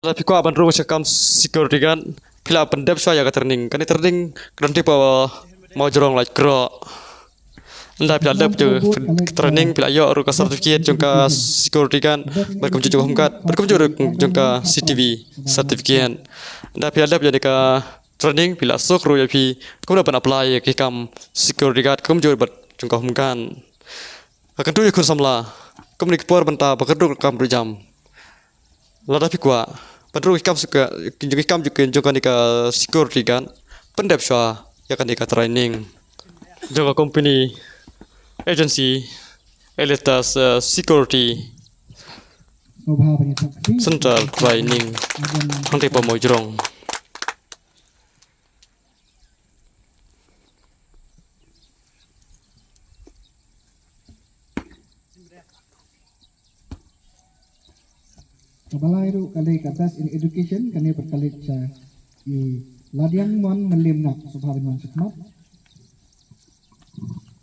Tapi ko aban ru sekam security kan pila pendep soya ka training kan training kan tipe mau jorong like kro nda pila dep je training pila yo ru ka certificate jongka security kan berkum juju humkat berkum juju jongka CTV certificate nda pila dep jadi ka training pila sok ru ya pi kum dapat apply ke kam security guard kum juju ber jongka humkan akan tu ikut samla kum ni por benta pakedu kam jam lada pi kwa Padahal ikam suka ikam juga juga nika security kan pendep sya ya kan nika training juga company agency elitas security central training nanti pemojrong Balai ru kali katas in education kani berkali sa i ladiang mon melim nak subhaban man sukmat